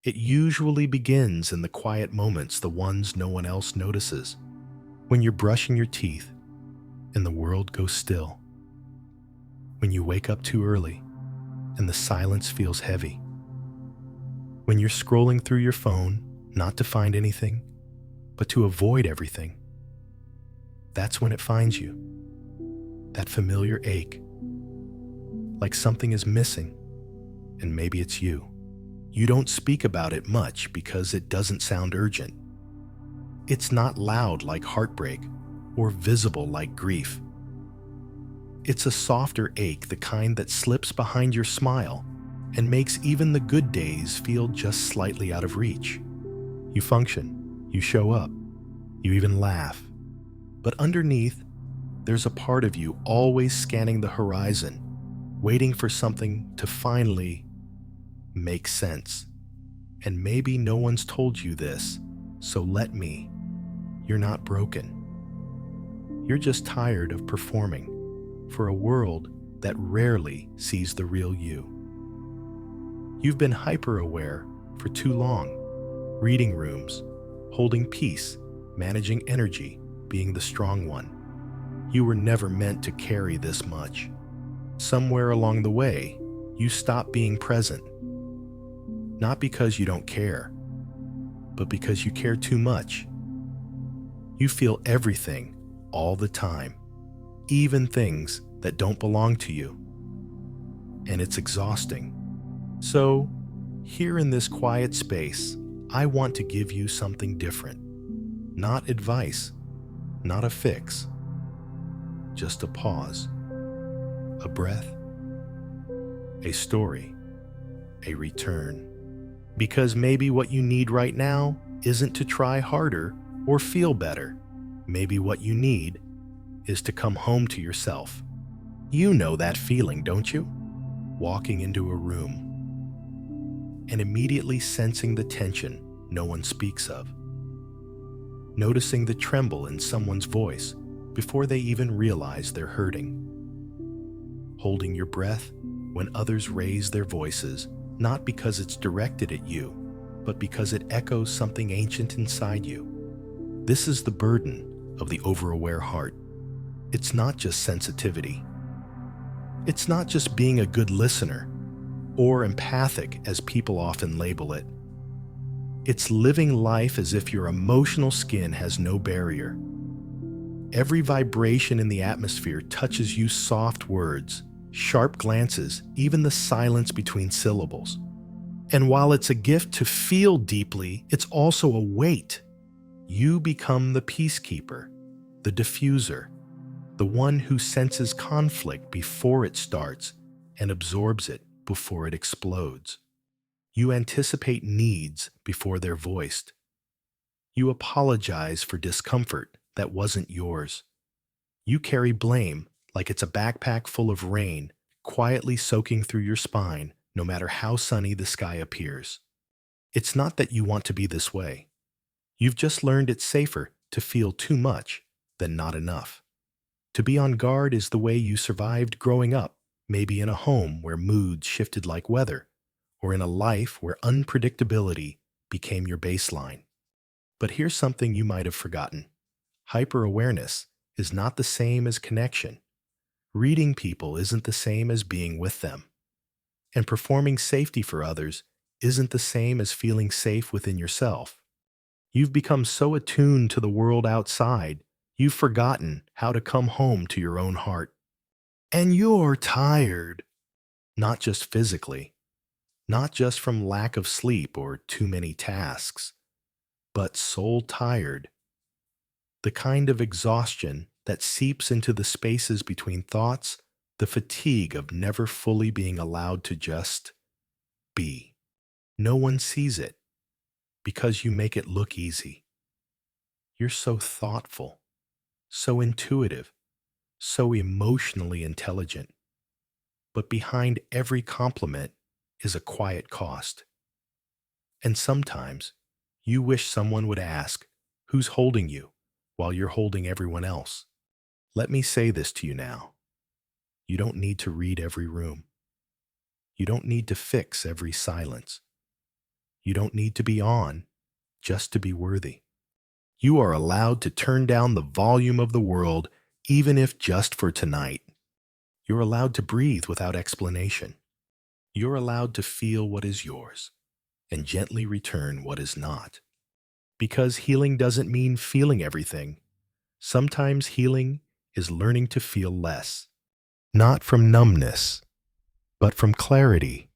It usually begins in the quiet moments, the ones no one else notices. When you're brushing your teeth and the world goes still. When you wake up too early and the silence feels heavy. When you're scrolling through your phone, not to find anything, but to avoid everything. That's when it finds you. That familiar ache. Like something is missing, and maybe it's you. You don't speak about it much because it doesn't sound urgent. It's not loud like heartbreak or visible like grief. It's a softer ache, the kind that slips behind your smile and makes even the good days feel just slightly out of reach. You function, you show up, you even laugh. But underneath, there's a part of you always scanning the horizon, waiting for something to finally make sense. And maybe no one's told you this, so let me. You're not broken. You're just tired of performing for a world that rarely sees the real you. You've been hyper-aware for too long, reading rooms, holding peace, managing energy, being the strong one. You were never meant to carry this much. Somewhere along the way, you stopped being present. Not because you don't care, but because you care too much. You feel everything all the time, even things that don't belong to you. And it's exhausting. So, here in this quiet space, I want to give you something different. Not advice, not a fix, just a pause, a breath, a story, a return. Because maybe what you need right now isn't to try harder or feel better. Maybe what you need is to come home to yourself. You know that feeling, don't you? Walking into a room and immediately sensing the tension no one speaks of. Noticing the tremble in someone's voice before they even realize they're hurting. Holding your breath when others raise their voices, not because it's directed at you, but because it echoes something ancient inside you. This is the burden of the over-aware heart. It's not just sensitivity. It's not just being a good listener or empathic, as people often label it. It's living life as if your emotional skin has no barrier. Every vibration in the atmosphere touches you, soft words, sharp glances, even the silence between syllables. And while it's a gift to feel deeply, it's also a weight. You become the peacekeeper, the diffuser, the one who senses conflict before it starts and absorbs it before it explodes. You anticipate needs before they're voiced. You apologize for discomfort that wasn't yours. You carry blame like it's a backpack full of rain, quietly soaking through your spine, no matter how sunny the sky appears. It's not that you want to be this way. You've just learned it's safer to feel too much than not enough. To be on guard is the way you survived growing up, maybe in a home where moods shifted like weather, or in a life where unpredictability became your baseline. But here's something you might have forgotten. Hyper-awareness is not the same as connection. Reading people isn't the same as being with them. And performing safety for others isn't the same as feeling safe within yourself. You've become so attuned to the world outside, you've forgotten how to come home to your own heart. And you're tired, not just physically, not just from lack of sleep or too many tasks, but soul tired. The kind of exhaustion that seeps into the spaces between thoughts, the fatigue of never fully being allowed to just be. No one sees it because you make it look easy. You're so thoughtful, so intuitive, so emotionally intelligent. But behind every compliment is a quiet cost. And sometimes you wish someone would ask, who's holding you while you're holding everyone else? Let me say this to you now. You don't need to read every room. You don't need to fix every silence. You don't need to be on just to be worthy. You are allowed to turn down the volume of the world, even if just for tonight. You're allowed to breathe without explanation. You're allowed to feel what is yours and gently return what is not. Because healing doesn't mean feeling everything. Sometimes healing is learning to feel less, not from numbness, but from clarity,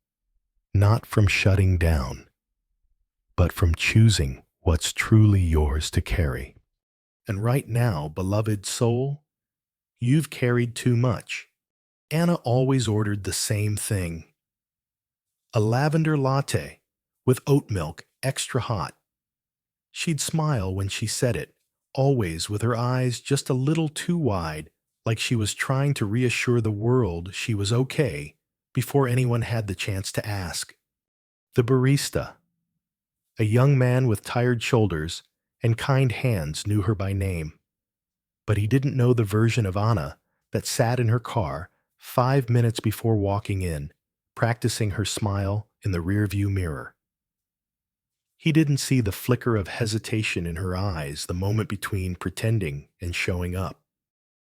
not from shutting down, but from choosing what's truly yours to carry. And right now, beloved soul, you've carried too much. Anna always ordered the same thing: a lavender latte with oat milk extra hot. She'd smile when she said it, always with her eyes just a little too wide, like she was trying to reassure the world she was okay before anyone had the chance to ask. The barista, a young man with tired shoulders and kind hands, knew her by name. But he didn't know the version of Anna that sat in her car 5 minutes before walking in, practicing her smile in the rearview mirror. He didn't see the flicker of hesitation in her eyes the moment between pretending and showing up.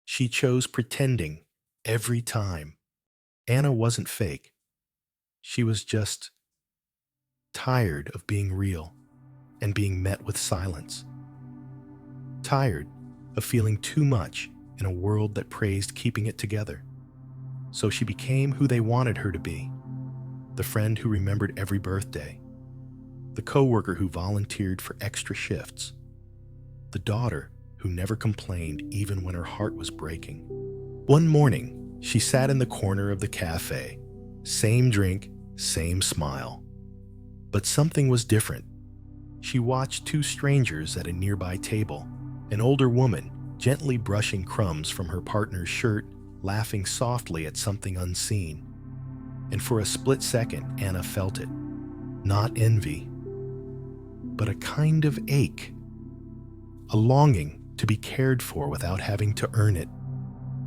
She chose pretending every time. Anna wasn't fake. She was just tired of being real and being met with silence. Tired of feeling too much in a world that praised keeping it together. So she became who they wanted her to be: the friend who remembered every birthday, the coworker who volunteered for extra shifts, the daughter who never complained even when her heart was breaking. One morning, she sat in the corner of the cafe. Same drink, same smile. But something was different. She watched two strangers at a nearby table, an older woman gently brushing crumbs from her partner's shirt, laughing softly at something unseen. And for a split second, Anna felt it. Not envy, but a kind of ache. A longing to be cared for without having to earn it.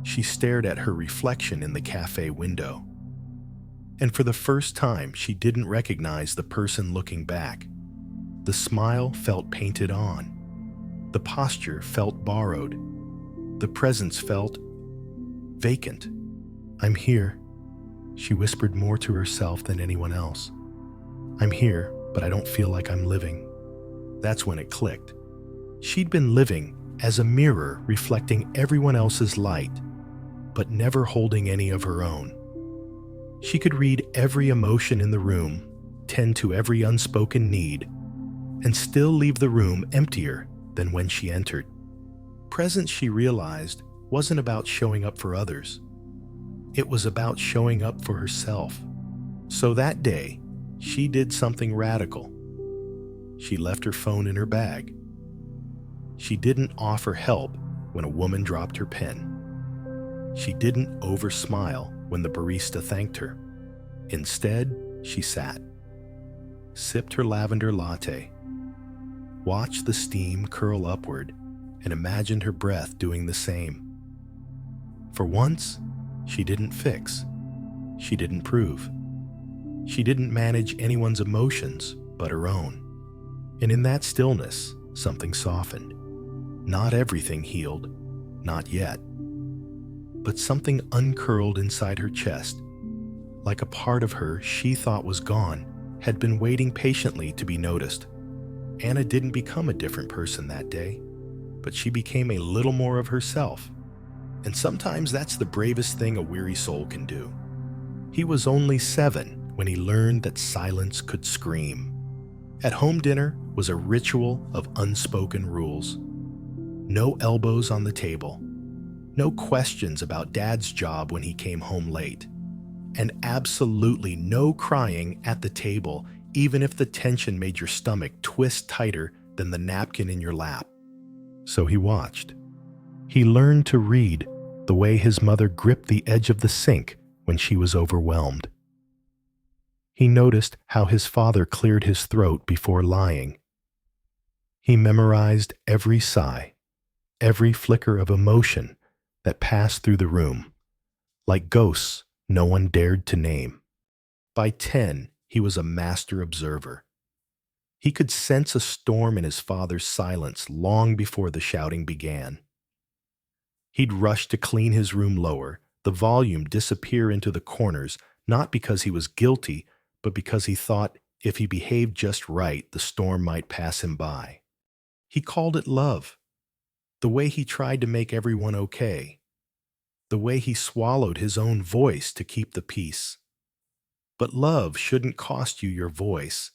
She stared at her reflection in the cafe window. And for the first time, she didn't recognize the person looking back. The smile felt painted on. The posture felt borrowed. The presence felt vacant. "I'm here," she whispered more to herself than anyone else. "I'm here, but I don't feel like I'm living." That's when it clicked. She'd been living as a mirror reflecting everyone else's light, but never holding any of her own. She could read every emotion in the room, tend to every unspoken need, and still leave the room emptier than when she entered. Presence, she realized, wasn't about showing up for others. It was about showing up for herself. So that day, she did something radical. She left her phone in her bag. She didn't offer help when a woman dropped her pen. She didn't over-smile when the barista thanked her. Instead, she sat, sipped her lavender latte, watched the steam curl upward, and imagined her breath doing the same. For once, she didn't fix. She didn't prove. She didn't manage anyone's emotions but her own. And in that stillness, something softened. Not everything healed, not yet. But something uncurled inside her chest, like a part of her she thought was gone, had been waiting patiently to be noticed. Anna didn't become a different person that day, but she became a little more of herself. And sometimes that's the bravest thing a weary soul can do. He was only 7 when he learned that silence could scream. At home dinner was a ritual of unspoken rules. No elbows on the table. No questions about Dad's job when he came home late. And absolutely no crying at the table, even if the tension made your stomach twist tighter than the napkin in your lap. So he watched. He learned to read the way his mother gripped the edge of the sink when she was overwhelmed. He noticed how his father cleared his throat before lying. He memorized every sigh, every flicker of emotion that passed through the room, like ghosts no one dared to name. By 10, he was a master observer. He could sense a storm in his father's silence long before the shouting began. He'd rush to clean his room lower, the volume disappear into the corners, not because he was guilty, but because he thought if he behaved just right, the storm might pass him by. He called it love, the way he tried to make everyone okay, the way he swallowed his own voice to keep the peace. But love shouldn't cost you your voice.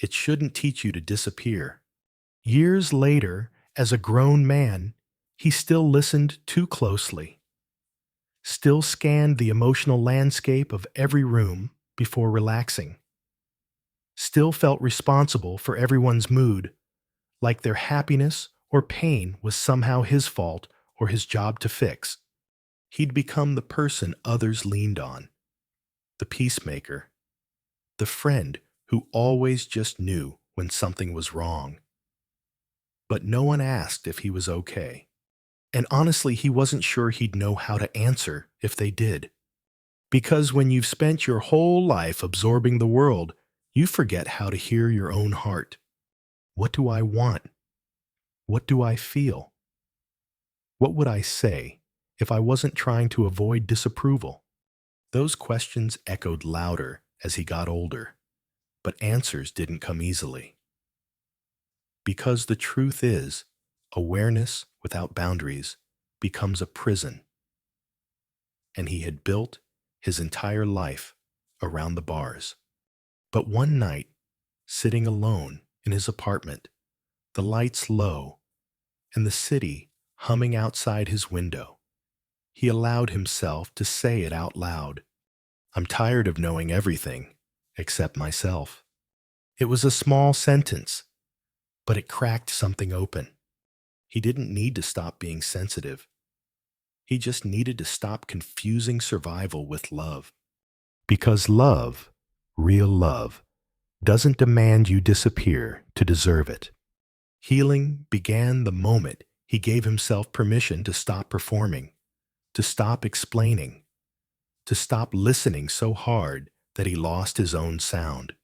It shouldn't teach you to disappear. Years later, as a grown man, he still listened too closely, still scanned the emotional landscape of every room before relaxing, still felt responsible for everyone's mood, like their happiness or pain was somehow his fault or his job to fix. He'd become the person others leaned on, the peacemaker, the friend who always just knew when something was wrong. But no one asked if he was okay. And honestly, he wasn't sure he'd know how to answer if they did. Because when you've spent your whole life absorbing the world, you forget how to hear your own heart. What do I want? What do I feel? What would I say if I wasn't trying to avoid disapproval? Those questions echoed louder as he got older, but answers didn't come easily. Because the truth is, awareness without boundaries becomes a prison. And he had built his entire life around the bars. But one night, sitting alone in his apartment, the lights low, and the city humming outside his window, he allowed himself to say it out loud. I'm tired of knowing everything, except myself. It was a small sentence, but it cracked something open. He didn't need to stop being sensitive. He just needed to stop confusing survival with love. Because love, real love, doesn't demand you disappear to deserve it. Healing began the moment he gave himself permission to stop performing, to stop explaining, to stop listening so hard that he lost his own sound.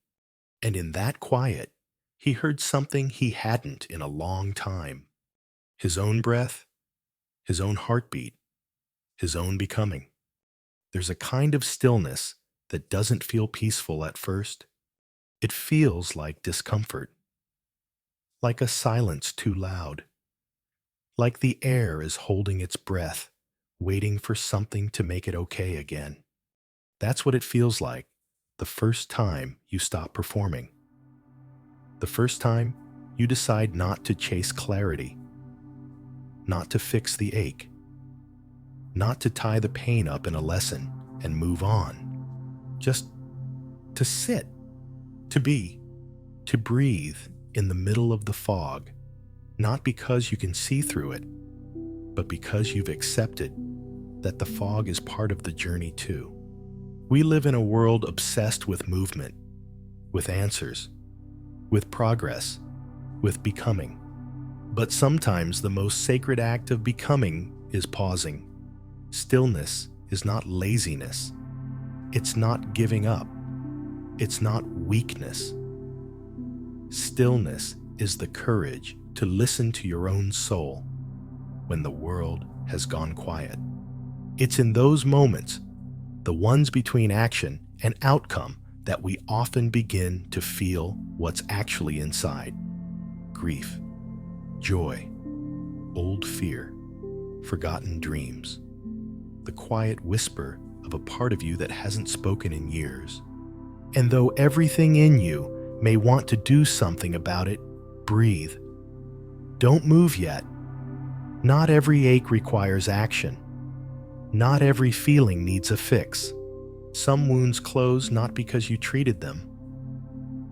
And in that quiet, he heard something he hadn't in a long time. His own breath, his own heartbeat, his own becoming. There's a kind of stillness that doesn't feel peaceful at first. It feels like discomfort, like a silence too loud, like the air is holding its breath, waiting for something to make it okay again. That's what it feels like the first time you stop performing. The first time you decide not to chase clarity, not to fix the ache, not to tie the pain up in a lesson and move on, just to sit, to be, to breathe in the middle of the fog, not because you can see through it, but because you've accepted that the fog is part of the journey too. We live in a world obsessed with movement, with answers, with progress, with becoming. But sometimes the most sacred act of becoming is pausing. Stillness is not laziness. It's not giving up. It's not weakness. Stillness is the courage to listen to your own soul when the world has gone quiet. It's in those moments, the ones between action and outcome, that we often begin to feel what's actually inside. Grief, joy, old fear, forgotten dreams, the quiet whisper of a part of you that hasn't spoken in years. And though everything in you may want to do something about it, breathe. Don't move yet. Not every ache requires action. Not every feeling needs a fix. Some wounds close not because you treated them,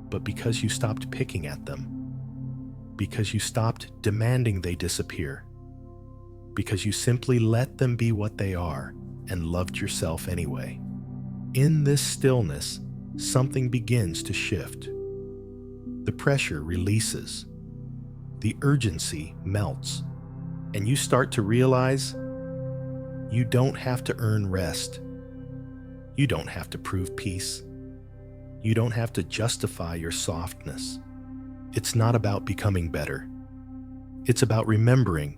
but because you stopped picking at them, because you stopped demanding they disappear, because you simply let them be what they are and loved yourself anyway. In this stillness, something begins to shift. The pressure releases, the urgency melts, and you start to realize you don't have to earn rest. You don't have to prove peace. You don't have to justify your softness. It's not about becoming better. It's about remembering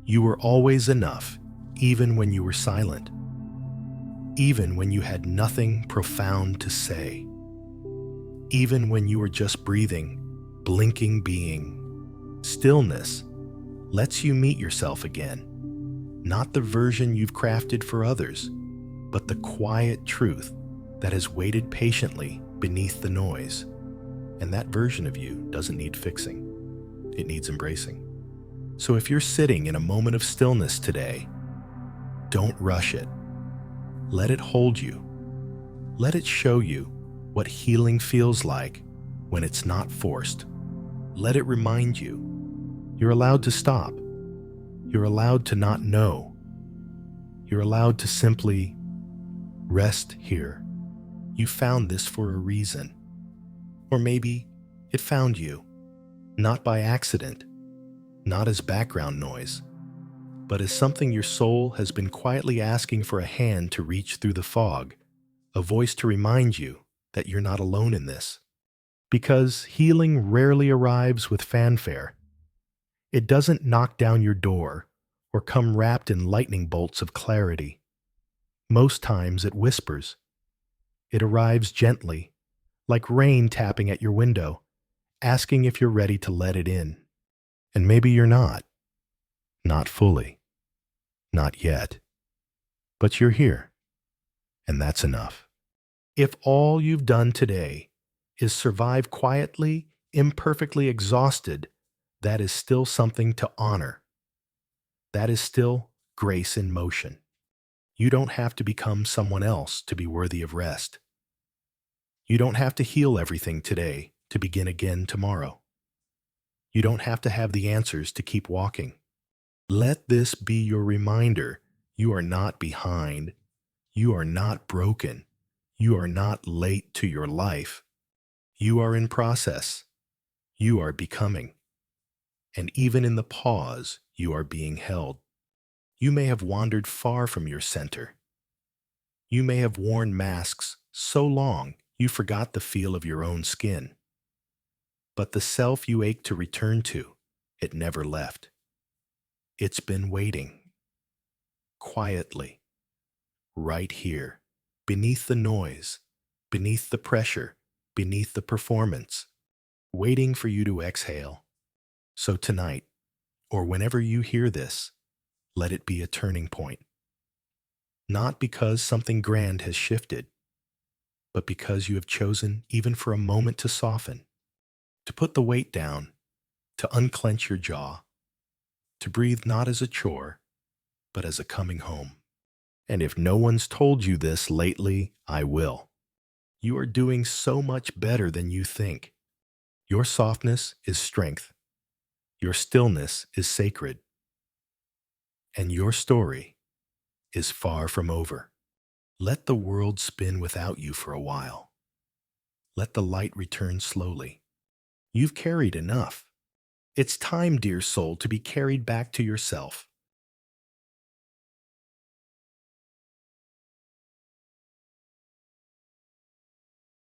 you were always enough, even when you were silent, even when you had nothing profound to say, even when you were just breathing, blinking being. Stillness lets you meet yourself again, not the version you've crafted for others, but the quiet truth that has waited patiently beneath the noise. And that version of you doesn't need fixing. It needs embracing. So if you're sitting in a moment of stillness today, don't rush it. Let it hold you. Let it show you what healing feels like when it's not forced. Let it remind you you're allowed to stop. You're allowed to not know. You're allowed to simply rest here. You found this for a reason. Or maybe it found you, not by accident, not as background noise, but as something your soul has been quietly asking for a hand to reach through the fog, a voice to remind you that you're not alone in this. Because healing rarely arrives with fanfare. It doesn't knock down your door or come wrapped in lightning bolts of clarity. Most times it whispers. It arrives gently, like rain tapping at your window, asking if you're ready to let it in. And maybe you're not. Not fully. Not yet. But you're here. And that's enough. If all you've done today is survive quietly, imperfectly exhausted, that is still something to honor. That is still grace in motion. You don't have to become someone else to be worthy of rest. You don't have to heal everything today to begin again tomorrow. You don't have to have the answers to keep walking. Let this be your reminder. You are not behind. You are not broken. You are not late to your life. You are in process. You are becoming. And even in the pause, you are being held. You may have wandered far from your center. You may have worn masks so long you forgot the feel of your own skin. But the self you ache to return to, it never left. It's been waiting. Quietly. Right here. Beneath the noise. Beneath the pressure. Beneath the performance. Waiting for you to exhale. So tonight, or whenever you hear this, let it be a turning point. Not because something grand has shifted, but because you have chosen, even for a moment, to soften, to put the weight down, to unclench your jaw, to breathe not as a chore, but as a coming home. And if no one's told you this lately, I will. You are doing so much better than you think. Your softness is strength. Your stillness is sacred. And your story is far from over. Let the world spin without you for a while. Let the light return slowly. You've carried enough. It's time, dear soul, to be carried back to yourself.